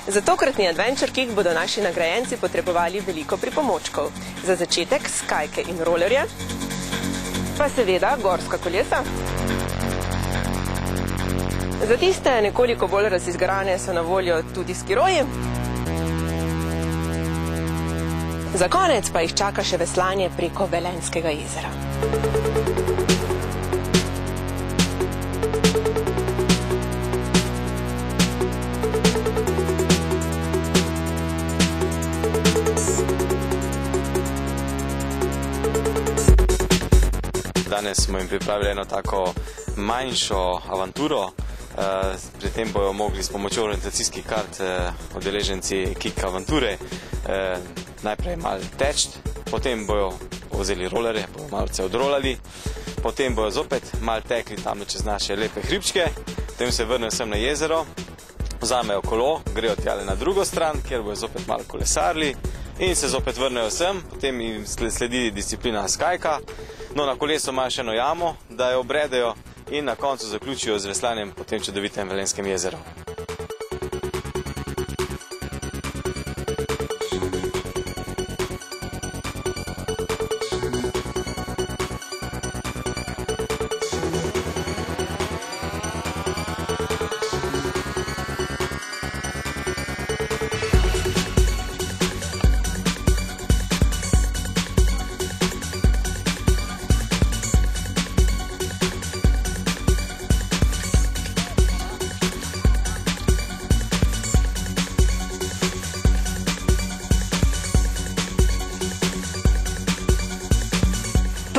Za tokratni Adventure Kick bodo naši nagrajenci potrebovali veliko pripomočkov. Za začetek skajke in rolerje, pa seveda gorska kolesa. Za tiste nekoliko bolj razizgrane so na voljo tudi skiroji. Za konec pa jih čaka še veslanje preko Velenjskega jezera. Danes smo jim pripravili eno tako manjšo avanturo. Pri tem bojo mogli s pomočjo orientacijskih kart udeleženci Kick avanture najprej malo teči, potem bojo vzeli rolerje, bojo malce odrolali, potem bojo zopet malo tekli tam čez naše lepe hribčke, potem se vrnejo sem na jezero, vzamejo kolo, grejo tjale na drugo stran, kjer bojo zopet malo kolesarili in se zopet vrnejo sem, potem jim sledi disciplina skajka. No, na kolesu imajo še eno jamo, da jo obredejo in na koncu zaključijo z veslanjem po tem čudovitem Velenjskem jezeru.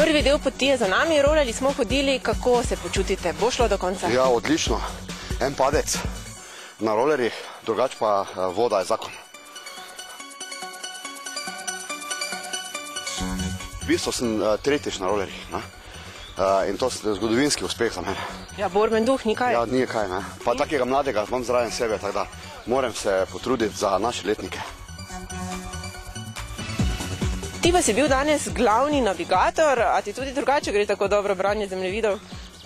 Prvi del poti je za nami, rolali smo hodili, kako se počutite? Bo šlo do konca? Ja, odlično. En padec na rolerjih, drugače pa voda je zakon. V bistvu sem tretjič na rolerjih in to je zgodovinski uspeh za mene. Ja, borben duh, ni kaj? Ja, ni kaj, ne. Pa takega mladega imam zraven sebe, tako da moram se potruditi za naše letnike. Ti pa si bil danes glavni navigator, a ti tudi drugače gre tako dobro branje zemljevidov?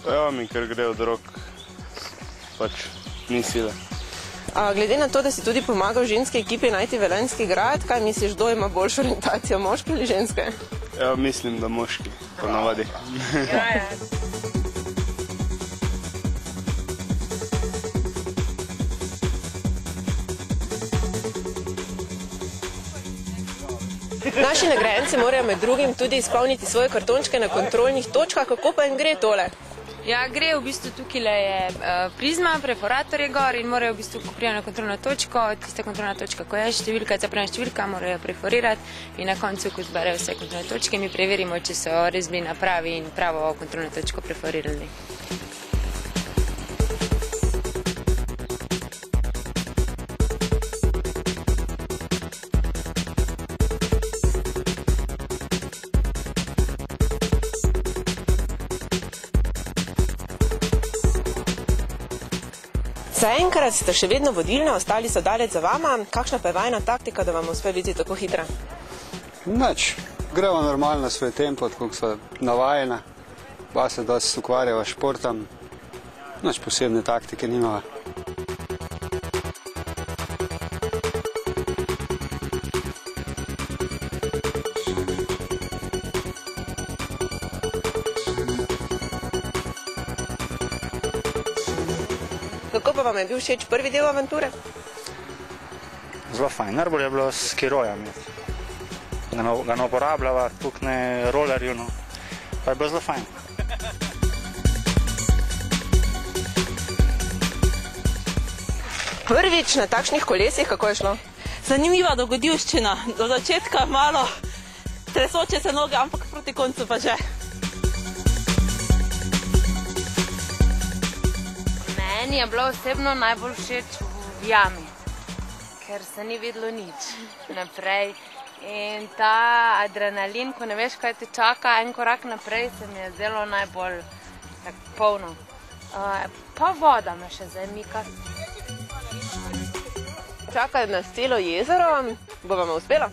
Ja, mi kar gre od rok, pač ni sile. Glede na to, da si tudi pomagal ženski ekipi najti Velenjski grad, kaj misliš, kdo ima boljšo orientacijo, moški ali ženske? Ja, mislim, da moški, ponavadi. Ja. Naši nagrajenci morajo med drugim tudi izpolniti svoje kartončke na kontrolnih točkah, kako pa jim gre tole? Ja, gre v bistvu tukaj je prizma, perforator je gor in morajo v bistvu, ko prijajo na kontrolno točko, tista kontrolna točka, ko je številka, zaprena številka, morajo perforirati in na koncu, ko zberejo vse kontrolne točke, mi preverimo, če so res bili na pravi in pravo kontrolno točko perforirali. Zaenkrat ste še vedno vodilni, ostali so daleč za vama. Kakšna pa je vajna taktika, da vam uspe biti tako hitra? Nič. Gremo normalno na svoj tempo, tako so navajena. Pa se dosti ukvarjava s športom. Nič posebne taktike nimava. Kako pa vam je bil všeč prvi del avanture? Zelo fajn. Najbolj je bilo s skirojami. Ga ne uporabljava, tukaj rolerju, pa je bilo zelo fajn. Prvič na takšnih kolesih, kako je šlo? Zanimiva dogodivščina. Do začetka malo tresoče se noge, ampak proti koncu pa že. Meni je bilo osebno najbolj všeč v jami, ker se ni videlo nič naprej. In ta adrenalin, ko ne veš, kaj te čaka, en korak naprej se mi je zdelo najbolj polno. Pa voda me še zamika. Čaka nas celo jezero, bo vam uspelo?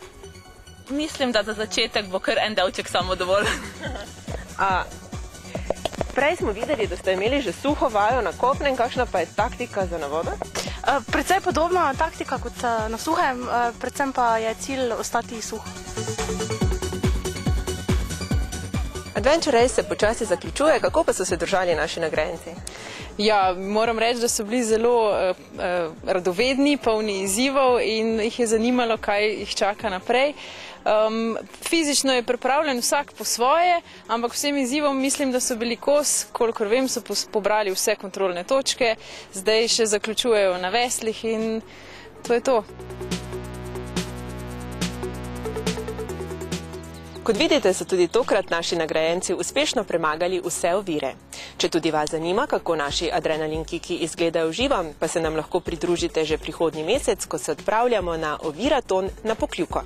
Mislim, da za začetek bo kar en delček samo dovolj. Prej smo videli, da ste imeli že suho vajo na kopnem, kakšna pa je taktika za na vodo? Precej podobna taktika kot na suhem, predvsem pa je cilj ostati suh. Adventure Race se počasi zaključuje, kako pa so se držali naši nagrajenci? Ja, moram reči, da so bili zelo radovedni, polni izzivov in jih je zanimalo, kaj jih čaka naprej. Fizično je pripravljen vsak po svoje, ampak vsem izzivom mislim, da so bili kos, kolikor vem, so pobrali vse kontrolne točke, zdaj še zaključujejo na veslih in to je to. Kot vidite, so tudi tokrat naši nagrajenci uspešno premagali vse ovire. Če tudi vas zanima, kako naši adrenalin kiki izgledajo v živo, pa se nam lahko pridružite že prihodnji mesec, ko se odpravljamo na oviraton na Pokljuko.